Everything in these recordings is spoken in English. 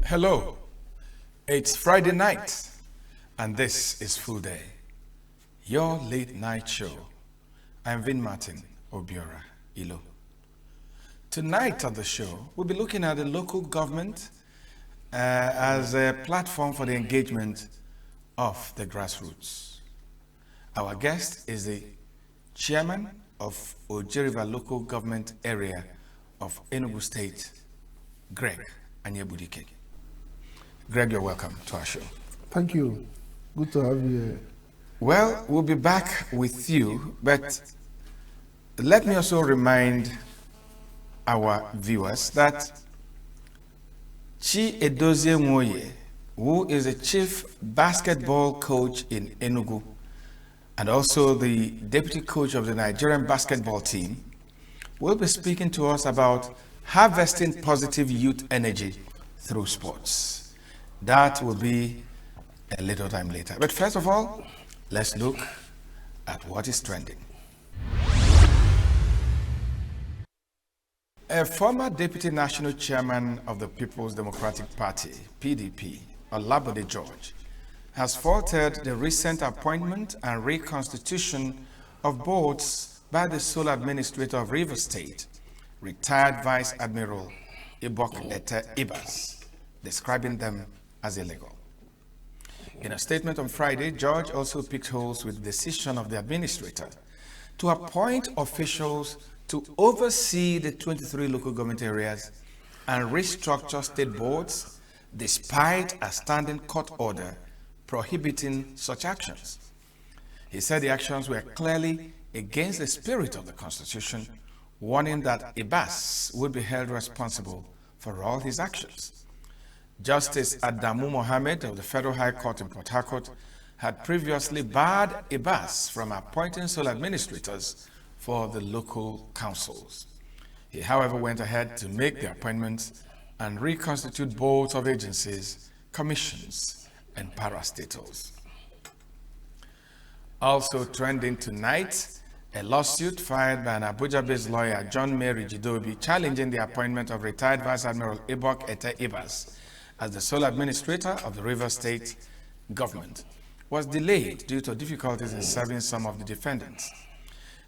Hello, it's Friday night, and this is Full Day, your late night show. I'm Vin Martin Obiora Ilo. Tonight on the show, we'll be looking at the local government as a platform for the engagement of the grassroots. Our guest is the chairman of OKOYE River Local Government Area of Enugu State, Greg Anyebudike. Greg, you're welcome to our show. Thank you. Good to have you here. Well, we'll be back with you, but let me also remind our viewers that CHIEDOZIE, who is a chief basketball coach in Enugu and also the deputy coach of the Nigerian basketball team, will be speaking to us about harvesting positive youth energy through sports. That will be a little time later. But first of all, let's look at what is trending. A former deputy national chairman of the People's Democratic Party, PDP, Olabode George, has faulted the recent appointment and reconstitution of boards by the sole administrator of Rivers State, retired Vice Admiral Ibok Ete Ibas, describing them as illegal. In a statement on Friday, George also picked holes with the decision of the administrator to appoint officials to oversee the 23 local government areas and restructure state boards despite a standing court order prohibiting such actions. He said the actions were clearly against the spirit of the Constitution, warning that Ibas would be held responsible for all his actions. Justice Adamu Mohammed of the Federal High Court in Port Harcourt had previously barred Ibas from appointing sole administrators for the local councils. He, however, went ahead to make the appointments and reconstitute boards of agencies, commissions, and parastatals. Also trending tonight, a lawsuit filed by an Abuja-based lawyer, John Mary Jidobi, challenging the appointment of retired Vice Admiral Ibok Ete Ibas as the sole administrator of the Rivers State government, was delayed due to difficulties in serving some of the defendants.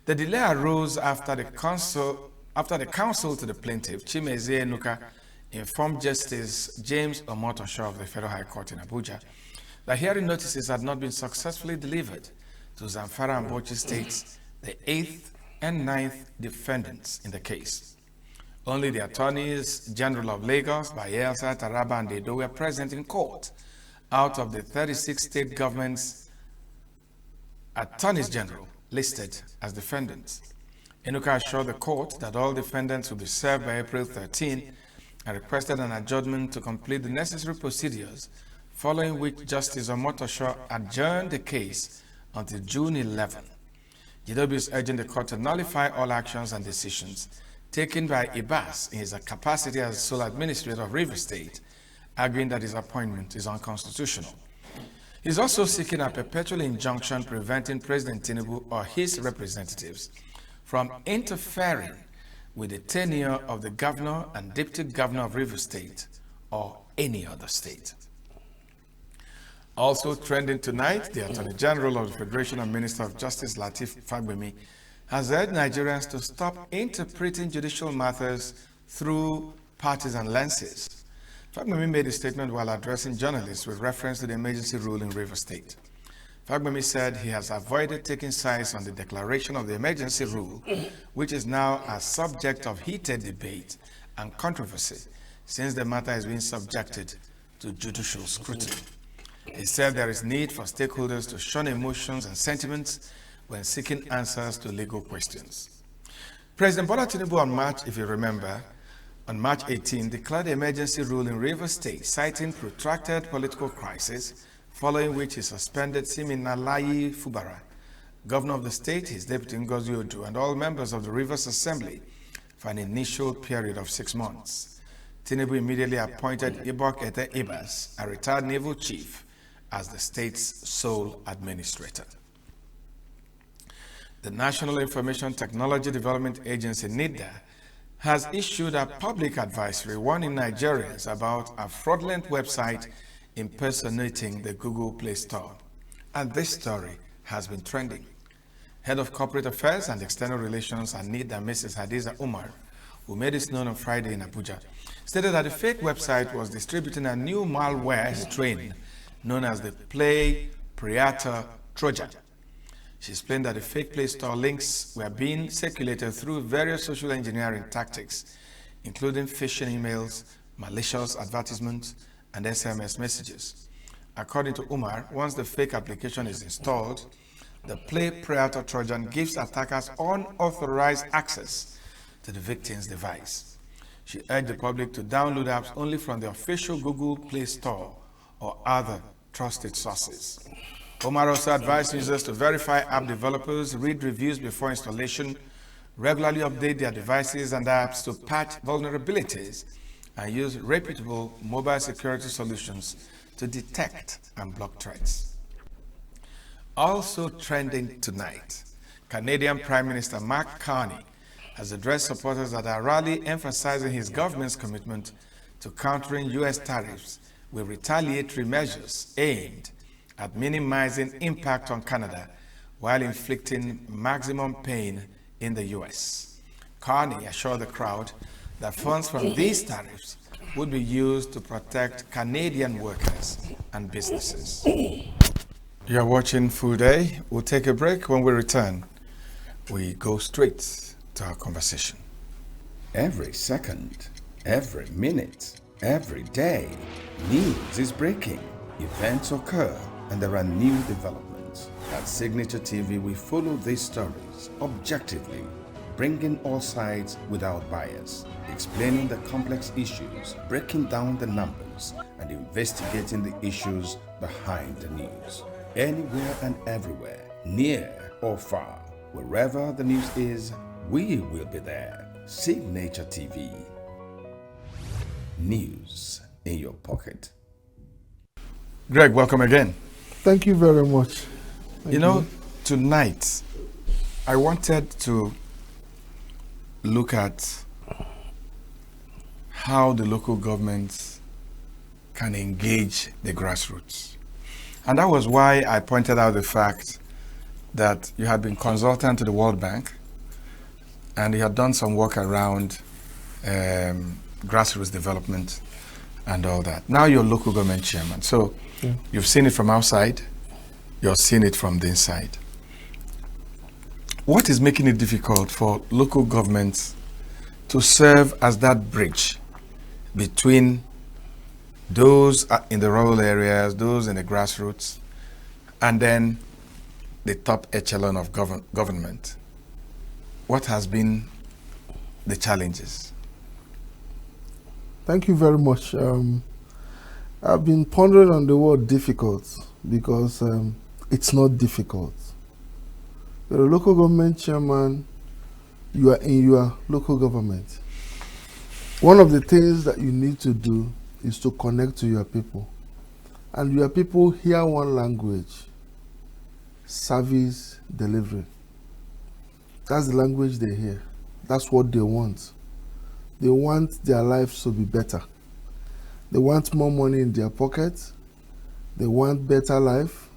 The delay arose after the counsel to the plaintiff, Chimezie Enuka, informed Justice James Omotosho of the Federal High Court in Abuja that hearing notices had not been successfully delivered to Zamfara and Bauchi states, the 8th and 9th defendants in the case. Only the attorneys general of Lagos, Bayelsa, Taraba, and Edo were present in court out of the 36 state governments' attorneys general listed as defendants. Enuka assured the court that all defendants will be served by April 13 and requested an adjournment to complete the necessary procedures, following which Justice Omotosho adjourned the case until June 11. Jidobi is urging the court to nullify all actions and decisions taken by Ibas in his capacity as sole administrator of Rivers State, arguing that his appointment is unconstitutional. He is also seeking a perpetual injunction preventing President Tinubu or his representatives from interfering with the tenure of the governor and deputy governor of Rivers State or any other state. Also trending tonight, the Attorney General of the Federation and Minister of Justice Lateef Fagbemi has urged Nigerians to stop interpreting judicial matters through partisan lenses. Fagbemi made a statement while addressing journalists with reference to the emergency rule in Rivers State. Fagbemi said he has avoided taking sides on the declaration of the emergency rule, which is now a subject of heated debate and controversy since the matter is being subjected to judicial scrutiny. He said there is need for stakeholders to shun emotions and sentiments when seeking answers to legal questions. President Bola Tinubu on March 18, declared the emergency rule in Rivers State, citing protracted political crisis, following which he suspended Siminalayi Fubara, governor of the state, his deputy Ngozi Odu, and all members of the Rivers Assembly for an initial period of 6 months. Tinubu immediately appointed Ibok Ete Ibas, a retired naval chief, as the state's sole administrator. The National Information Technology Development Agency, NIDA, has issued a public advisory warning Nigerians about a fraudulent website impersonating the Google Play Store. And this story has been trending. Head of Corporate Affairs and External Relations, Anita Mrs. Hadiza Umar, who made this known on Friday in Abuja, stated that the fake website was distributing a new malware strain known as the Play Predator Trojan. She explained that the fake Play Store links were being circulated through various social engineering tactics, including phishing emails, malicious advertisements, and SMS messages. According to Umar, once the fake application is installed, the Play Predator Trojan gives attackers unauthorized access to the victim's device. She urged the public to download apps only from the official Google Play Store or other trusted sources. Umar also advised users to verify app developers, read reviews before installation, regularly update their devices and apps to patch vulnerabilities, and use reputable mobile security solutions to detect and block threats. Also trending tonight, Canadian Prime Minister Mark Carney has addressed supporters at a rally emphasizing his government's commitment to countering U.S. tariffs with retaliatory measures aimed at minimizing impact on Canada while inflicting maximum pain in the U.S. Carney assured the crowd that funds from these tariffs would be used to protect Canadian workers and businesses. You're watching Full Day. We'll take a break. When we return, we go straight to our conversation. Every second, every minute, every day, news is breaking. Events occur and there are new developments. At Signature TV, we follow these stories objectively, bringing all sides without bias, explaining the complex issues, breaking down the numbers, and investigating the issues behind the news. Anywhere and everywhere, near or far, wherever the news is, we will be there. Signature TV. News in your pocket. Greg, welcome again. Thank you very much. You know, tonight, I wanted to look at how the local governments can engage the grassroots. And that was why I pointed out the fact that you had been consultant to the World Bank and you had done some work around grassroots development and all that. Now you're local government chairman. So you've seen it from outside, you're seeing it from the inside. What is making it difficult for local governments to serve as that bridge between those in the rural areas, those in the grassroots, and then the top echelon of government? What has been the challenges? Thank you very much. I've been pondering on the word difficult because it's not difficult. You're a local government chairman, you are in your local government. One of the things that you need to do is to connect to your people. And your people hear one language: service delivery. That's the language they hear. That's what they want. They want their lives to be better. They want more money in their pockets. They want better life.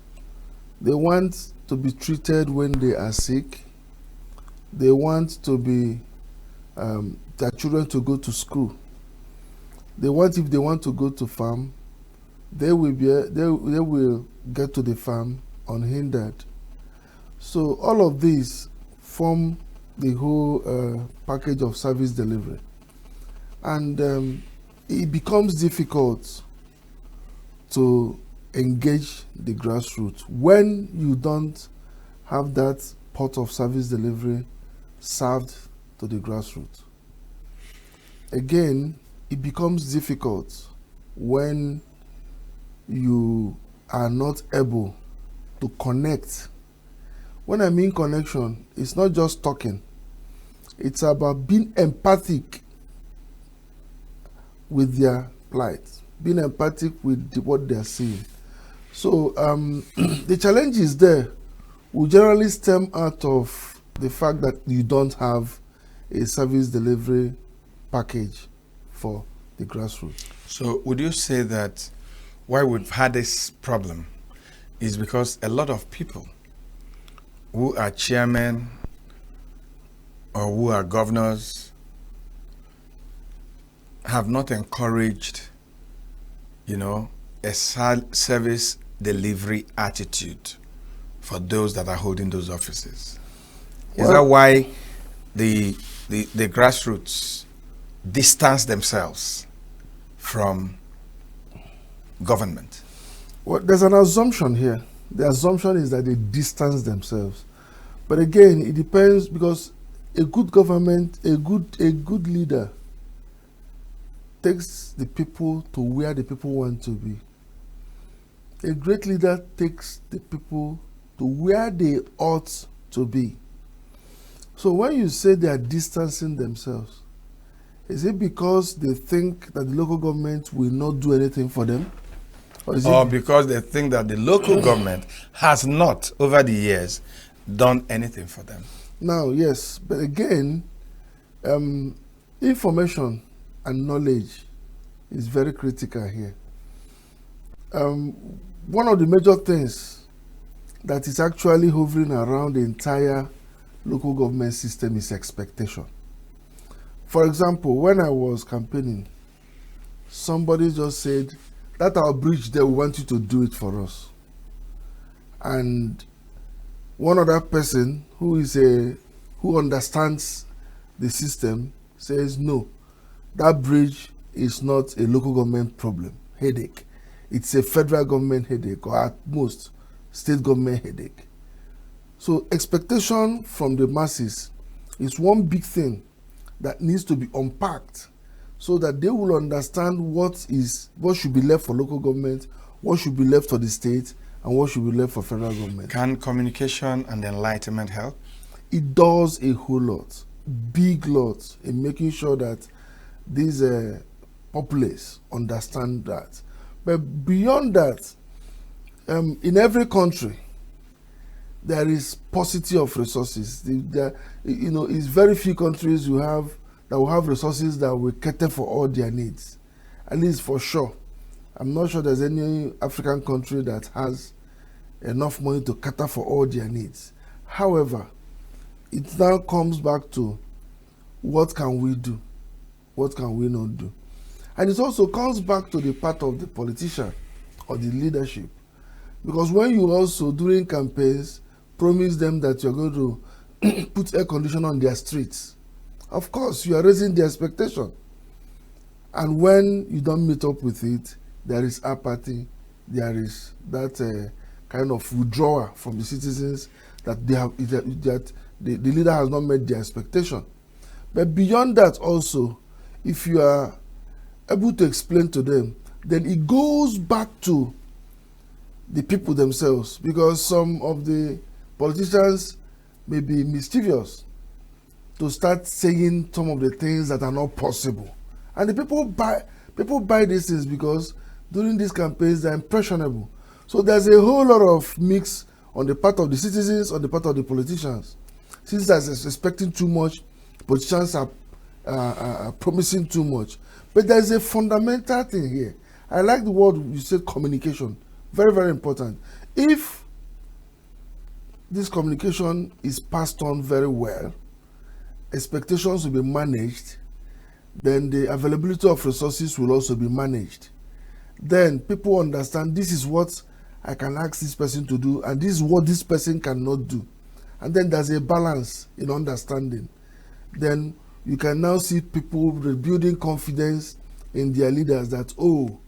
They want to be treated when they are sick. They want to be their children to go to school. They want, if they want to go to farm, they will get to the farm unhindered. So all of these form the whole package of service delivery. And it becomes difficult to engage the grassroots when you don't have that part of service delivery served to the grassroots. Again, it becomes difficult when you are not able to connect. When I mean connection, it's not just talking. It's about being empathic with their plight, being empathic with what they're seeing. So the challenges there will generally stem out of the fact that you don't have a service delivery package for the grassroots. So would you say that why we've had this problem is because a lot of people who are chairmen or who are governors have not encouraged, a service delivery attitude for those that are holding those offices? Is that why the grassroots distance themselves from government? Well, there's an assumption here. The assumption is that they distance themselves. But again, it depends, because a good government, a good leader takes the people to where the people want to be. A great leader takes the people to where they ought to be. So when you say they are distancing themselves, is it because they think that the local government will not do anything for them? Or because they think that the local government has not, over the years, done anything for them? Now, yes, but again, information and knowledge is very critical here. One of the major things that is actually hovering around the entire local government system is expectation. For example, when I was campaigning, somebody just said, that our bridge there, we want you to do it for us. And one other person who understands the system says, no, that bridge is not a local government problem, headache. It's a federal government headache, or at most state government headache. So expectation from the masses is one big thing that needs to be unpacked, so that they will understand what should be left for local government, what should be left for the state, and what should be left for federal government. Can communication and enlightenment help? It does a whole lot, big lot, in making sure that these populace understand that. But beyond that, in every country, there is paucity of resources. It's very few countries that will have resources that will cater for all their needs, at least for sure. I'm not sure there's any African country that has enough money to cater for all their needs. However, it now comes back to what can we do? What can we not do? And it also comes back to the part of the politician or the leadership. Because when you also, during campaigns, promise them that you're going to put air conditioner on their streets, of course, you are raising the expectation. And when you don't meet up with it, there is apathy, there is that kind of withdrawal from the citizens that the leader has not met their expectation. But beyond that also, if you are able to explain to them, then it goes back to the people themselves, because some of the politicians may be mischievous to start saying some of the things that are not possible. And the people buy these things because during these campaigns they're impressionable. So there's a whole lot of mix on the part of the citizens, on the part of the politicians. Citizens are expecting too much, politicians are promising too much. But there's a fundamental thing here. I like the word you said, communication. Very, very important. If this communication is passed on very well, expectations will be managed, then the availability of resources will also be managed. Then people understand this is what I can ask this person to do, and this is what this person cannot do. And then there's a balance in understanding. Then you can now see people rebuilding confidence in their leaders that, oh,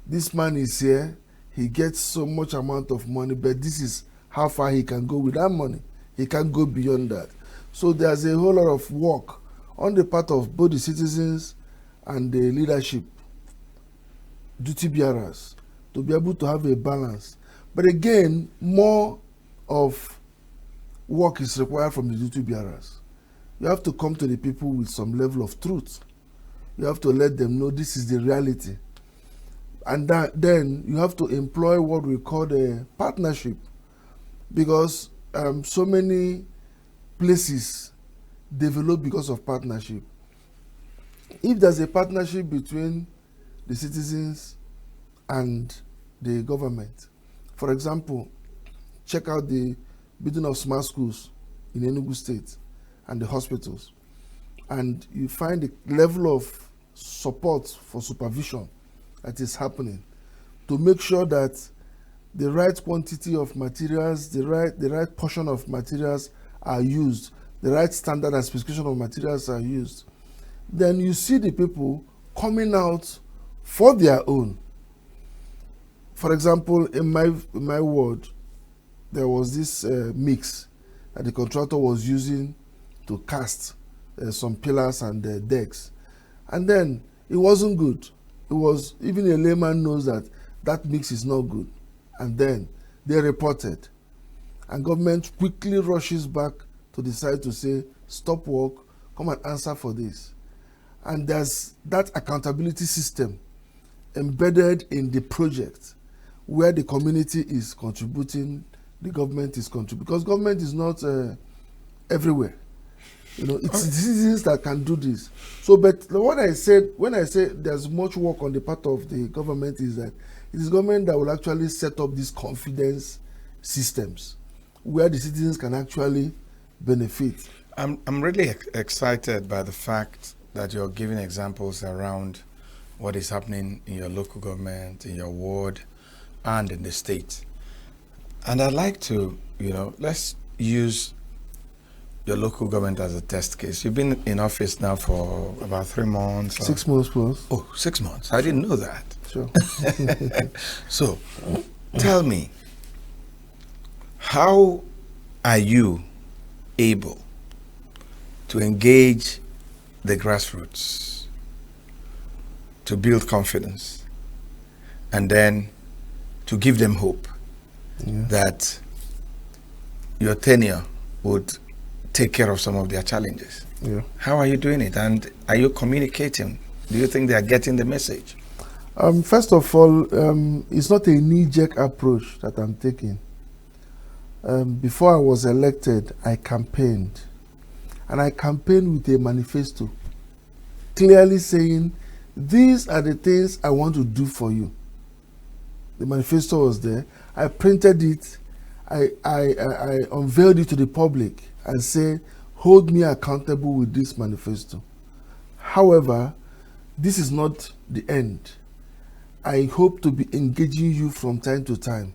this man is here, he gets so much amount of money, but this is how far he can go with that money. He can't go beyond that. So there's a whole lot of work on the part of both the citizens and the leadership, duty bearers, to be able to have a balance. But again, more of work is required from the duty bearers. You have to come to the people with some level of truth. You have to let them know this is the reality. And then you have to employ what we call the partnership, because so many places develop because of partnership. if there's a partnership between the citizens and the government, for example, check out the building of smart schools in Enugu State and the hospitals, and you find the level of support for supervision that is happening to make sure that the right quantity of materials, the right portion of materials are used, the right standard and specification of materials are used, then you see the people coming out for their own. For example, in my ward, there was this mix that the contractor was using to cast some pillars and decks, and then it wasn't good. It was, even a layman knows that that mix is not good, and then they reported, and government quickly rushes back to decide to say, stop work, come and answer for this. And there's that accountability system embedded in the project where the community is contributing, the government is contributing, because government is not everywhere. You know, it's the citizens that can do this. So, but when I say there's much work on the part of the government, is that it is government that will actually set up these confidence systems where the citizens can actually benefit. I'm really excited by the fact that you're giving examples around what is happening in your local government, in your ward, and in the state. And I'd like to, let's use your local government as a test case. You've been in office now for about 3 months. 6 months plus. Oh, 6 months. I didn't know that. Sure. So, tell me, how are you able to engage the grassroots to build confidence and then to give them hope that your tenure would take care of some of their challenges? Yeah. How are you doing it, and are you communicating? Do you think they are getting the message? First of all, it's not a knee-jerk approach that I'm taking. Before I was elected, I campaigned. And I campaigned with a manifesto, clearly saying, these are the things I want to do for you. The manifesto was there. I printed it. I unveiled it to the public and said, hold me accountable with this manifesto. However, this is not the end. I hope to be engaging you from time to time.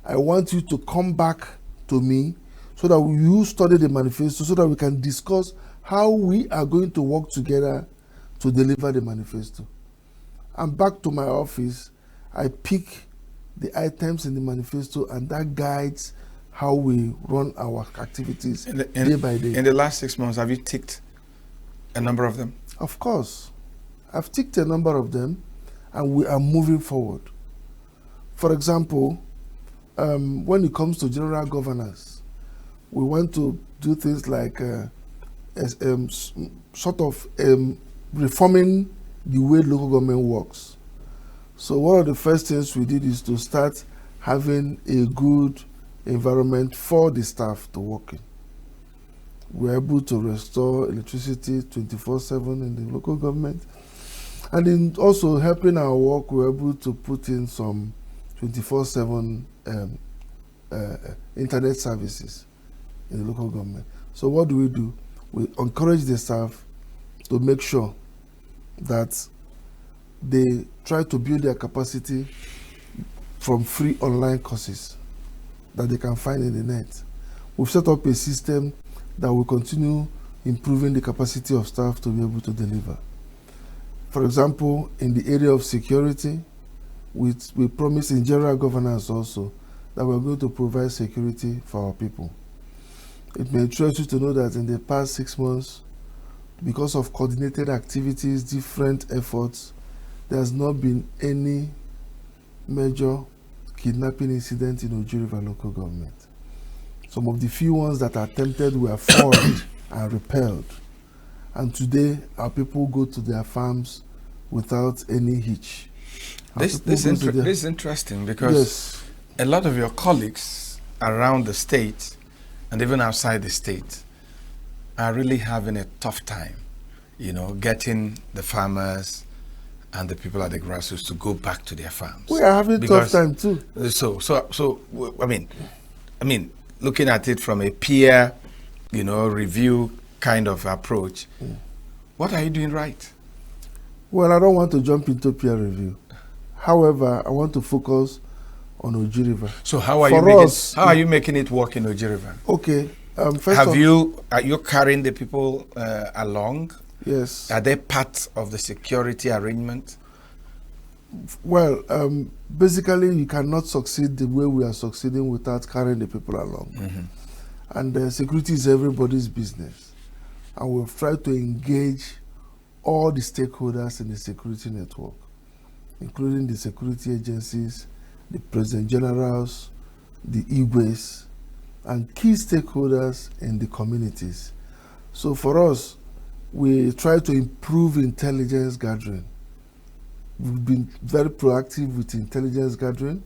I want you to come back to me so that you study the manifesto, so that we can discuss how we are going to work together to deliver the manifesto. And back to my office, I pick the items in the manifesto, and that guides how we run our activities day by day. In the last 6 months, have you ticked a number of them? Of course. I've ticked a number of them, and we are moving forward. For example, when it comes to general governance, we want to do things like reforming the way local government works. So one of the first things we did is to start having a good environment for the staff to work in. We're able to restore electricity 24/7 in the local government. And in also helping our work, we're able to put in some 24/7 internet services in the local government. So what do? We encourage the staff to make sure that they try to build their capacity from free online courses that they can find in the net. We've set up a system that will continue improving the capacity of staff to be able to deliver. For example, in the area of security, we promise in general governance also that we're going to provide security for our people. It may interest you to know that in the past 6 months, because of coordinated activities, different efforts, there has not been any major kidnapping incident in Oji River local government. Some of the few ones that are attempted were foiled and repelled. And today, our people go to their farms without any hitch. This is interesting because a lot of your colleagues around the state and even outside the state are really having a tough time getting the farmers and the people at the grassroots to go back to their farms? We are having tough time too. So I mean, looking at it from a peer, review kind of approach, what are you doing right? Well, I don't want to jump into peer review. However, I want to focus on Oji River. So how are you making it work in Oji River? Okay. Are you carrying the people along? Yes. Are they part of the security arrangement? Well, basically, you cannot succeed the way we are succeeding without carrying the people along. And security is everybody's business. And we've tried to engage all the stakeholders in the security network, including the security agencies, the President Generals, the Igwes, and key stakeholders in the communities. So for us, we try to improve intelligence gathering. We've been very proactive with intelligence gathering.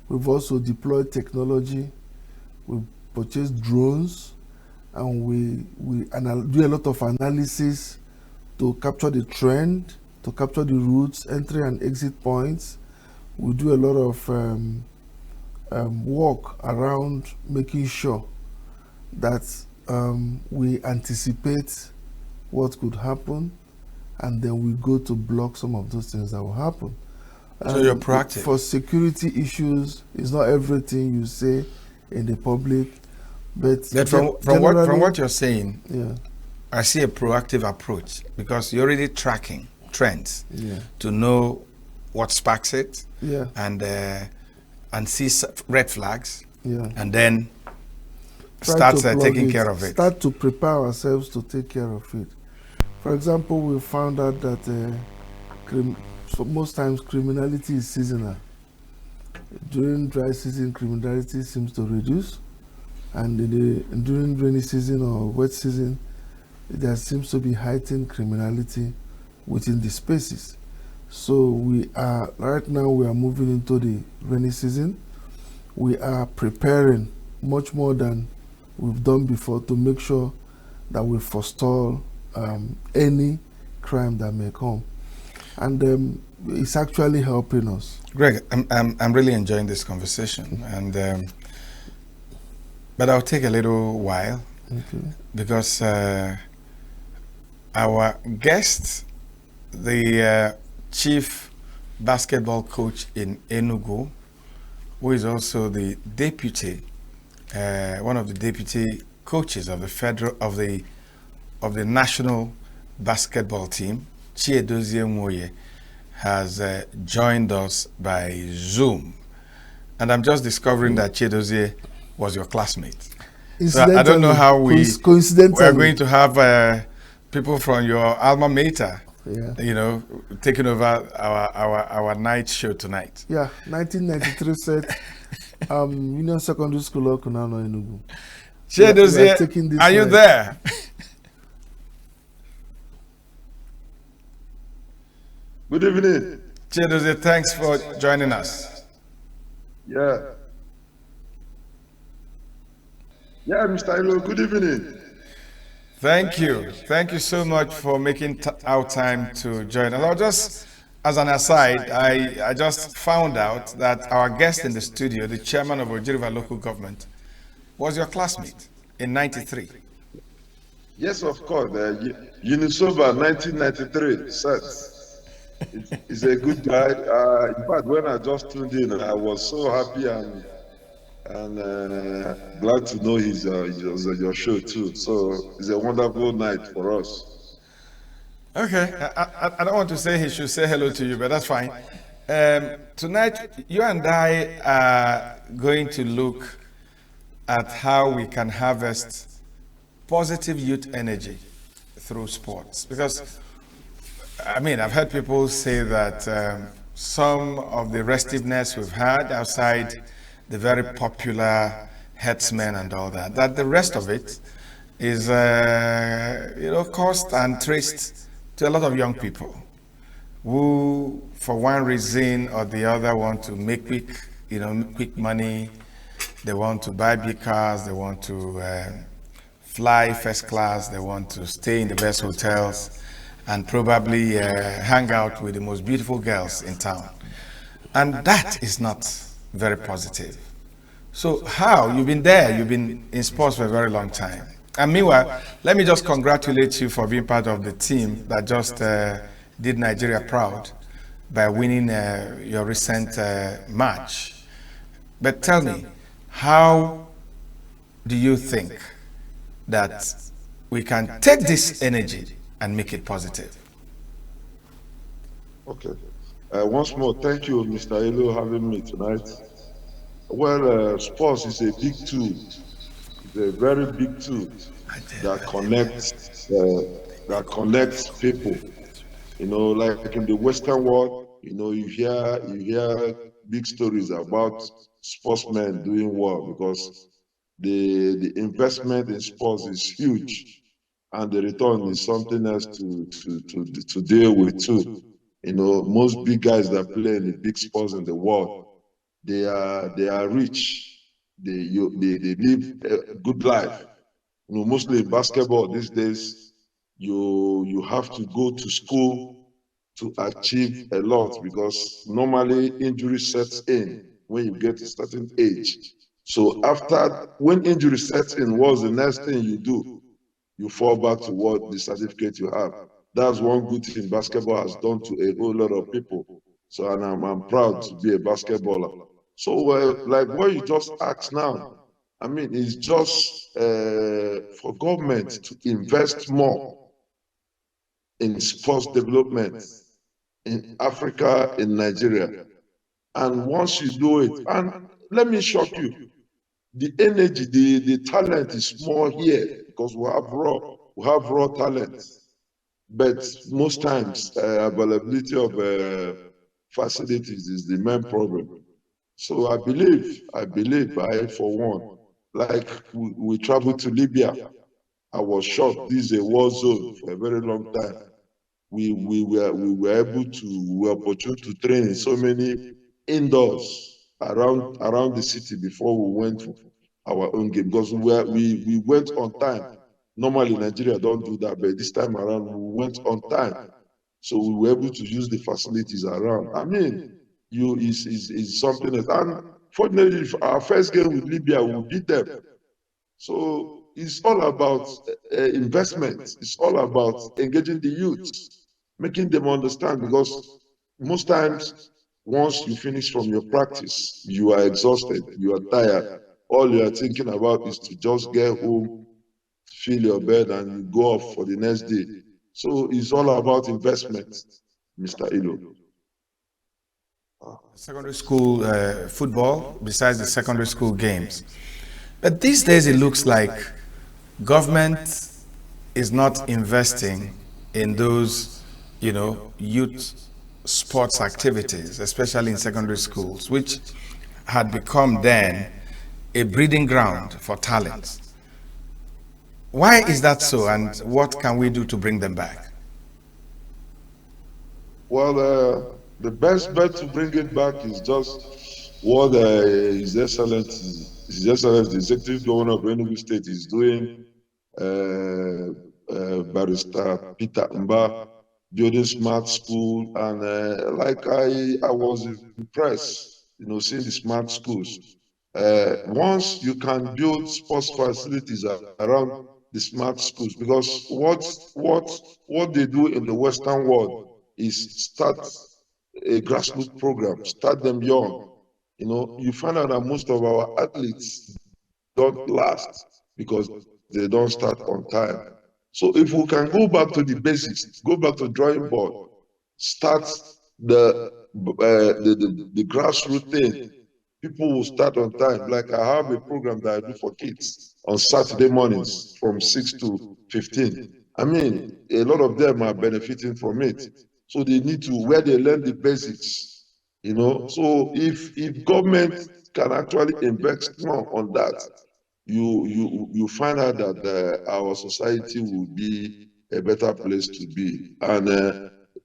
We've also deployed technology. We've purchased drones, and we do a lot of analysis to capture the trend, to capture the routes, entry and exit points. We do a lot of work around making sure that we anticipate what could happen, and then we go to block some of those things that will happen. So you're proactive. For security issues, it's not everything you say in the public, but from what you're saying, yeah, I see a proactive approach, because you're already tracking trends to know what sparks it, and see red flags, and then start taking care of it. Start to prepare ourselves to take care of it. For example, we found out that most times criminality is seasonal. During dry season, criminality seems to reduce, and during rainy season or wet season, there seems to be heightened criminality within the spaces. So right now we are moving into the rainy season. We are preparing much more than we've done before to make sure that we forestall any crime that may come, and it's actually helping us. Greg, I'm really enjoying this conversation, and but I'll take a little while, because our guest, the chief basketball coach in Enugu, who is also the deputy, one of the deputy coaches of the national basketball team, CHIEDOZIE, has joined us by Zoom, and I'm just discovering that CHIEDOZIE was your classmate. So I don't know how we're going to have people from your alma mater, taking over our night show tonight. Yeah, 1993 set, Union Secondary School, Okunano, Enugu. CHIEDOZIE, are you there? Good evening. CHIEDOZIE, thanks for joining us. Yeah, Mr. Ilo, good evening. Thank you. Thank you so much for making our time to join us. I'll just, as an aside, I just found out that our guest in the studio, the chairman of Oji River local government, was your classmate in '93. Yes, of course. Unisoba 1993 set. He's a good guy. In fact, when I just tuned in, I was so happy and glad to know he was on your show too. So it's a wonderful night for us. Okay, I don't want to say he should say hello to you, but that's fine. Tonight, you and I are going to look at how we can harvest positive youth energy through sports, because I mean, I've heard people say that some of the restiveness we've had outside the very popular headsmen and all that, that the rest of it is, caused and traced to a lot of young people who, for one reason or the other, want to make quick money. They want to buy big cars. They want to fly first class. They want to stay in the best hotels. and probably hang out with the most beautiful girls in town. And that is not very positive. So how? You've been there, you've been in sports for a very long time. And meanwhile, let me just congratulate you for being part of the team that just did Nigeria proud by winning your recent match. But tell me, how do you think that we can take this energy and make it positive? Okay. Once more, thank you, Mr. Elo, having me tonight. Well, sports is a big tool. It's a very big tool that connects people. You know, like in the Western world, you know, you hear big stories about sportsmen doing well because the investment in sports is huge, and the return is something else to deal with too. You know, most big guys that play in the big sports in the world, they are rich. They live a good life. You know, mostly in basketball these days, you have to go to school to achieve a lot because normally injury sets in when you get a certain age. So when injury sets in, what's the next thing you do? You fall back to what the certificate you have. That's one good thing basketball has done to a whole lot of people. So, and I'm proud to be a basketballer. So, like what you just asked now, I mean, it's just for government to invest more in sports development in Africa, in Nigeria. And once you do it, and let me shock you, the energy, the talent is more here because we have raw talent. But most times, availability of facilities is the main problem. So I believe, I for one, like we traveled to Libya. I was shocked. This is a war zone for a very long time. We were able to, we were opportune to train in so many indoors around the city before we went for our own game because we went on time. Normally Nigeria don't do that, but this time around we went on time, so we were able to use the facilities around. I mean, is something else. And fortunately, our first game with Libya, we beat them. So it's all about investment. It's all about engaging the youth, making them understand because most times, once you finish from your practice, you are exhausted, you are tired. All you are thinking about is to just get home, fill your bed, and you go off for the next day. So it's all about investment, Mr. Ilo. Secondary school football, besides the secondary school games. But these days it looks like government is not investing in those, youth sports activities, especially in secondary schools, which had become then a breeding ground for talent. Why is that so, and what can we do to bring them back? Well, the best bet to bring it back is just what His Excellency, the Executive Governor of Enugu State, is doing. Barrister Peter Mba, building smart school, and I was impressed, seeing the smart schools. Once you can build sports facilities around the smart schools, because what they do in the Western world is start a grassroots program, start them young. You find out that most of our athletes don't last because they don't start on time. So if we can go back to the basics, go back to drawing board, start the grassroots thing, people will start on time. Like I have a program that I do for kids on Saturday mornings from 6 to 15. I mean, a lot of them are benefiting from it. So they need to, where they learn the basics, So if government can actually invest more on that, you find out that our society will be a better place to be. And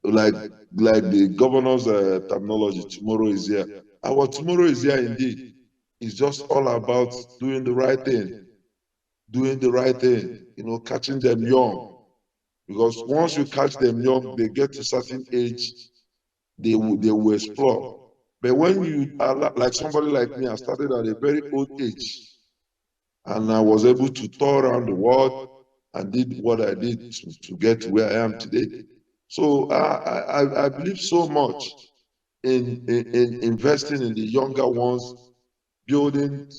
like the governor's terminology, tomorrow is here. Our tomorrow is here indeed. It's just all about doing the right thing, catching them young, Because once you catch them young, they get to a certain age, they will explore. But when you are like somebody like me, I started at a very old age, and I was able to tour around the world and did what I did to get to where I am today. So I believe so much in investing in the younger ones, building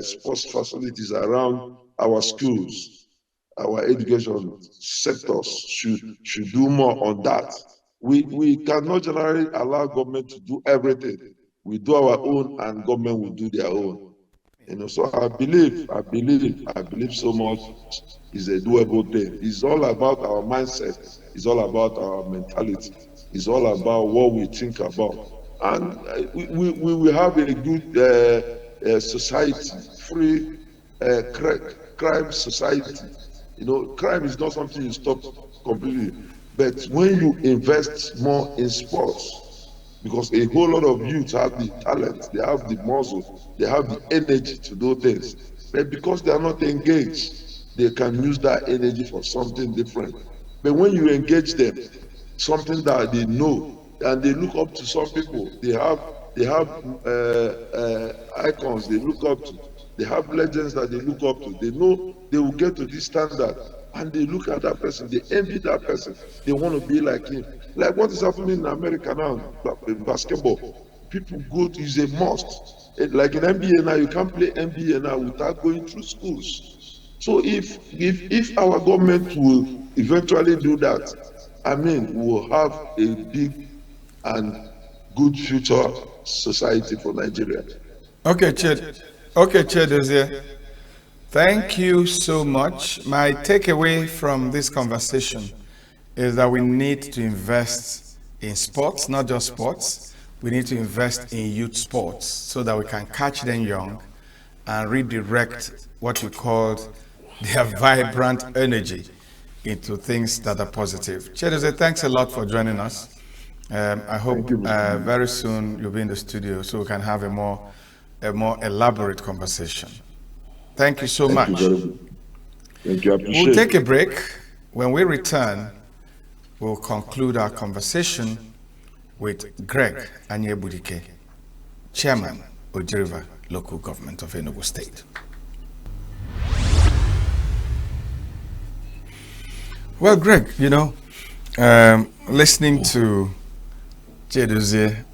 sports facilities around our schools. Our education sectors should do more on that. We cannot generally allow government to do everything. We do our own, and government will do their own. So I believe so much is a doable thing. It's all about our mindset. It's all about our mentality. It's all about what we think about. And we will have a good society, free crime society. Crime is not something you stop completely. But when you invest more in sports, because a whole lot of youth have the talent, they have the muscle, they have the energy to do things. But because they are not engaged, they can use that energy for something different. But when you engage them, something that they know, and they look up to some people, they have icons they look up to, they have legends that they look up to. They know they will get to this standard, and they look at that person, they envy that person, they want to be like him. Like what is happening in America now in basketball. People go to, is a must. Like in NBA now, you can't play NBA now without going through schools. So if our government will eventually do that, I mean, we'll have a big and good future society for Nigeria. Okay, CHIEDOZIE. Thank you so much. My takeaway from this conversation is that we need to invest in sports, not just sports. We need to invest in youth sports so that we can catch them young and redirect what you called their vibrant energy into things that are positive. CHIEDOZIE, thanks a lot for joining us. I hope very soon you'll be in the studio so we can have a more elaborate conversation. Thank you so much. Thank you. I appreciate We'll take a break. When we return, we'll conclude our conversation with Greg Anyebudike, Chairman, Oji River Local Government of Enugu State. Well, Greg, listening to CHIEDOZIE,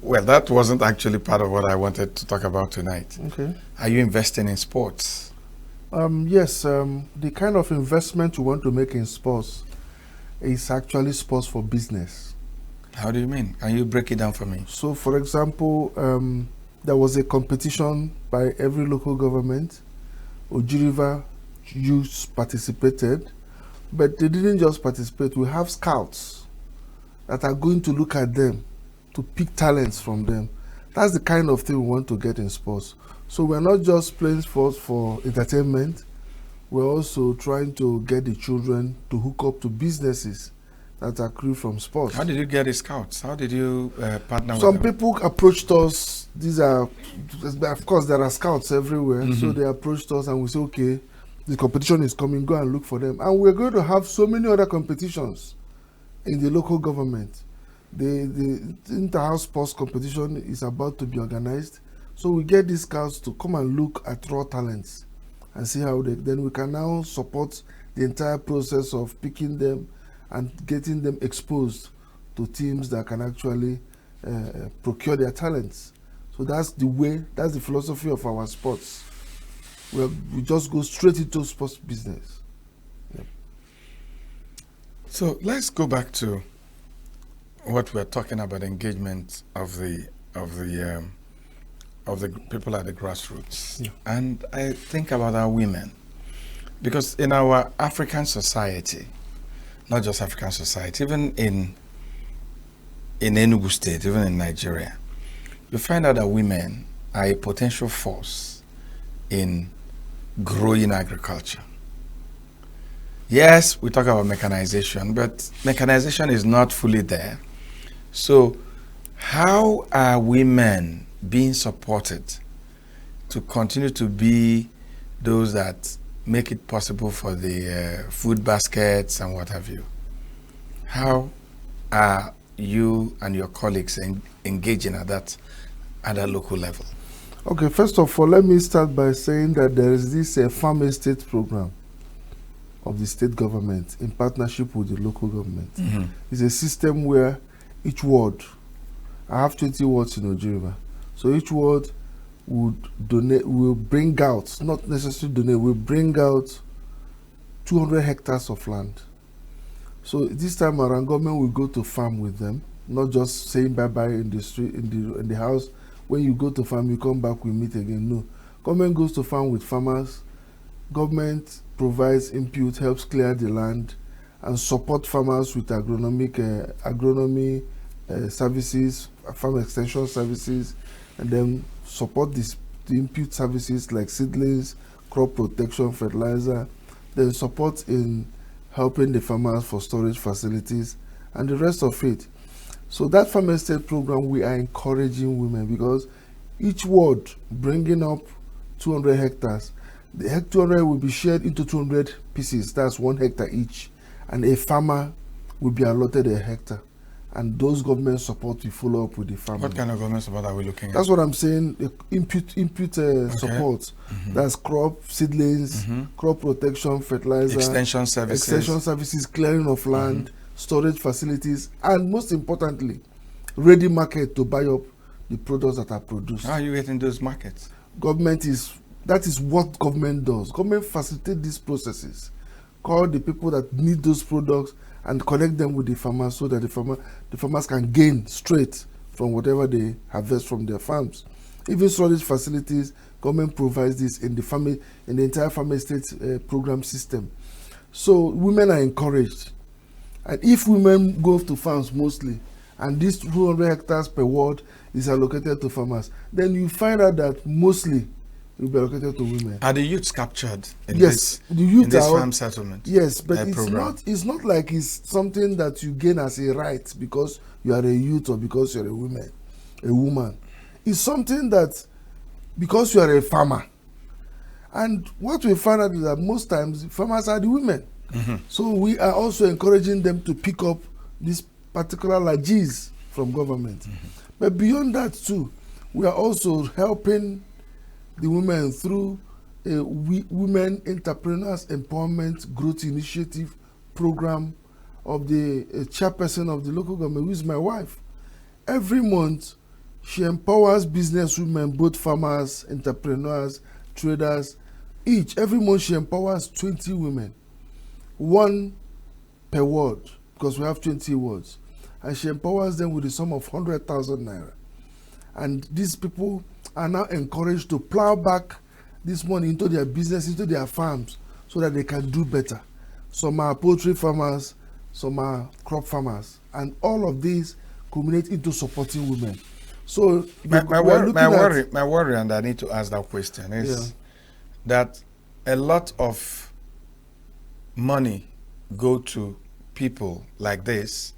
well, that wasn't actually part of what I wanted to talk about tonight. Okay. Are you investing in sports? Yes, the kind of investment you want to make in sports is actually sports for business. How do you mean? Can you break it down for me? So, for example, there was a competition by every local government. Oji River youth participated, but they didn't just participate. We have scouts that are going to look at them to pick talents from them. That's the kind of thing we want to get in sports. So we're not just playing sports for entertainment. We're also trying to get the children to hook up to businesses that accrue from sports. How did you get the scouts? How did you partner with them? Some people approached us. These are, of course, there are scouts everywhere. So they approached us and we say, okay, the competition is coming, go and look for them. And we're going to have so many other competitions in the local government. The inter-house sports competition is about to be organized. So we get these scouts to come and look at raw talents and see how then we can now support the entire process of picking them and getting them exposed to teams that can actually procure their talents. So that's the way, that's the philosophy of our sports. We just go straight into sports business. Yep. So let's go back to what we're talking about, engagement of the people at the grassroots. Yeah. And I think about our women, because in our African society, not just African society, even in Enugu State, even in Nigeria, you find out that women are a potential force in growing agriculture. Yes, we talk about mechanization, but mechanization is not fully there. So how are women being supported to continue to be those that make it possible for the food baskets and what have you. How are you and your colleagues engaging at that local level? Okay, first of all, let me start by saying that there is this farm estate program of the state government in partnership with the local government. Mm-hmm. It's a system where each ward, I have 20 wards in Ojiriba, so each ward would donate, will bring out, not necessarily donate, will bring out 200 hectares of land. So this time around, government will go to farm with them, not just saying bye-bye in the street, in the house. When you go to farm, you come back, we meet again. No. Government goes to farm with farmers. Government provides input, helps clear the land, and support farmers with agronomy services, farm extension services, and then support the input services like seedlings, crop protection, fertilizer, then support in helping the farmers for storage facilities, and the rest of it. So that farm estate program, we are encouraging women because each ward bringing up 200 hectares. The 200 will be shared into 200 pieces. That's 1 hectare each. And a farmer will be allotted a hectare. And those government support will follow up with the farmer. What kind of government support are we looking at? That's what I'm saying. Input support. Mm-hmm. That's crop, seedlings, crop protection, fertilizer, extension services, clearing of land, storage facilities, and most importantly, ready market to buy up the products that are produced. How are you getting those markets? That is what government does. Government facilitates these processes, call the people that need those products and connect them with the farmers so that the farmers can gain straight from whatever they harvest from their farms. Even storage facilities, government provides this in the entire farm estate program system. So women are encouraged. And if women go to farms mostly, and this 200 hectares per ward is allocated to farmers, then you find out that mostly it will be allocated to women. Are the youths captured in yes, the youth in this farm settlement? Yes, but it's not like it's something that you gain as a right because you are a youth or because you're a woman. It's something that because you are a farmer. And what we find out is that most times farmers are the women. Mm-hmm. So we are also encouraging them to pick up these particular largesse from government. Mm-hmm. But beyond that too, we are also helping the women through a Women Entrepreneurs Empowerment Growth Initiative program of the chairperson of the local government, who is my wife. Every month, she empowers business women, both farmers, entrepreneurs, traders. Every month she empowers 20 women, 1 per ward, because we have 20 wards. And she empowers them with a sum of 100,000 naira. And these people are now encouraged to plow back this money into their business, into their farms, so that they can do better. Some are poultry farmers, some are crop farmers, and all of these culminate into supporting women. So my worry, and I need to ask that question, is that a lot of money go to people like this,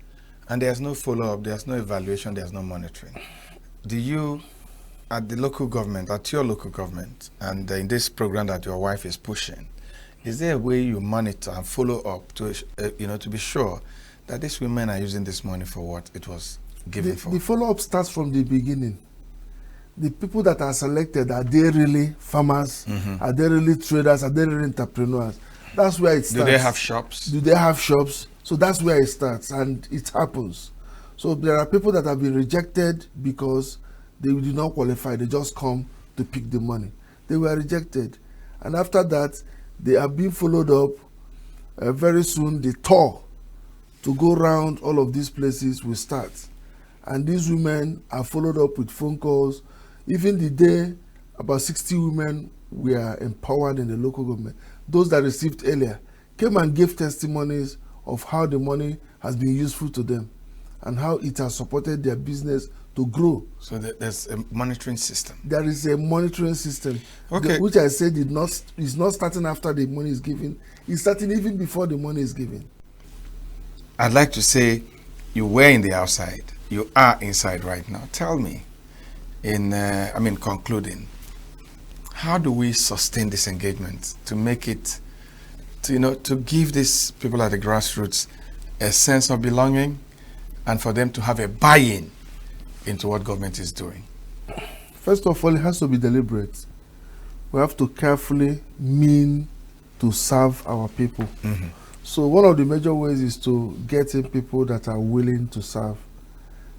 and there's no follow-up, there's no evaluation, there's no monitoring. Do you, at the local government, at your local government, and in this program that your wife is pushing, is there a way you monitor and follow up to, to be sure that these women are using this money for what it was given for? The follow-up starts from the beginning. The people that are selected, are they really farmers? Mm-hmm. Are they really traders? Are they really entrepreneurs? That's where it starts. Do they have shops? Do they have shops? So that's where it starts, and it happens. So there are people that have been rejected because they did not qualify. They just come to pick the money. They were rejected. And after that, they are being followed up. Very soon, the tour to go around all of these places will start. And these women are followed up with phone calls. Even the day, about 60 women were empowered in the local government. Those that received earlier came and gave testimonies of how the money has been useful to them and how it has supported their business to grow. So there's a monitoring system. There is a monitoring system, okay, which I said is not starting after the money is given. It's starting even before the money is given. I'd like to say you were in the outside. You are inside right now. Tell me, concluding, How do we sustain this engagement to make it, to give these people at the grassroots a sense of belonging and for them to have a buy-in into what government is doing? First of all, it has to be deliberate. We have to carefully mean to serve our people. Mm-hmm. So one of the major ways is to get in people that are willing to serve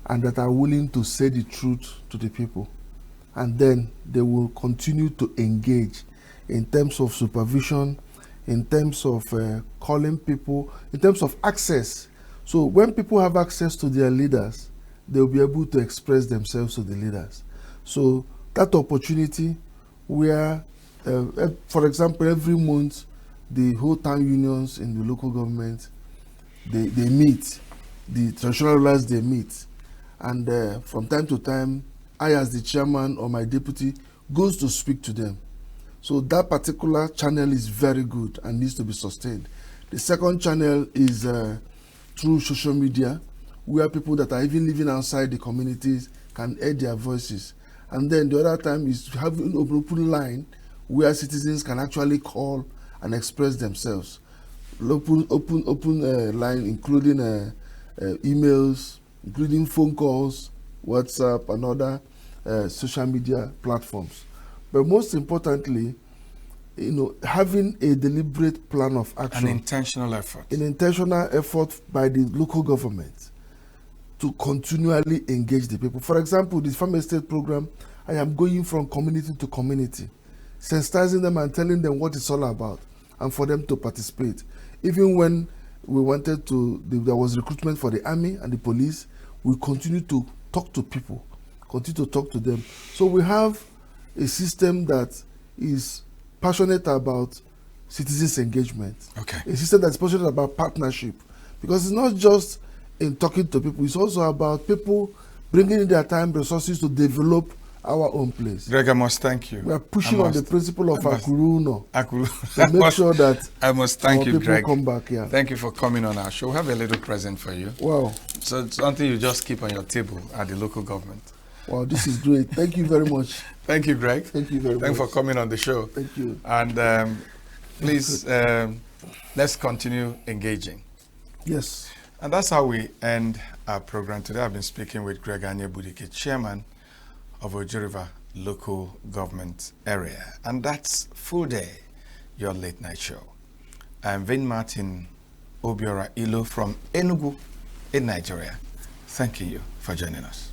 and that are willing to say the truth to the people. And then they will continue to engage in terms of supervision, in terms of calling people, in terms of access. So when people have access to their leaders, they'll be able to express themselves to the leaders. So that opportunity where, for example, every month, the whole town unions in the local government, they meet, the traditional rulers, they meet. And from time to time, I as the chairman or my deputy goes to speak to them. So that particular channel is very good and needs to be sustained. The second channel is through social media, where people that are even living outside the communities can add their voices. And then the other time is having an open line where citizens can actually call and express themselves. Open line, including emails, including phone calls, WhatsApp, and other social media platforms. But most importantly, having a deliberate plan of action. An intentional effort. An intentional effort by the local government to continually engage the people. For example, this farm estate program, I am going from community to community, sensitizing them and telling them what it's all about, and for them to participate. Even when we wanted to, there was recruitment for the army and the police, we continue to talk to people, continue to talk to them. So we have a system that is passionate about citizens' engagement. Okay. A system that's passionate about partnership. Because it's not just in talking to people, it's also about people bringing in their time, resources to develop our own place. Greg, I must thank you. We are pushing on the principle of Akuruno to make sure that I must thank you, people Greg. come back. Yeah. Thank you for coming on our show. We have a little present for you. Wow. So it's something you just keep on your table at the local government. Wow, this is great. Thank you very much. Thank you, Greg. Thank you very much. Thanks for coming on the show. Thank you. And please, let's continue engaging. Yes. And that's how we end our program today. I've been speaking with Greg Anyebudike, chairman of Ojo River Local Government Area. And that's Full Day, your late night show. I'm Vin Martin Obiora Ilo from Enugu in Nigeria. Thank you for joining us.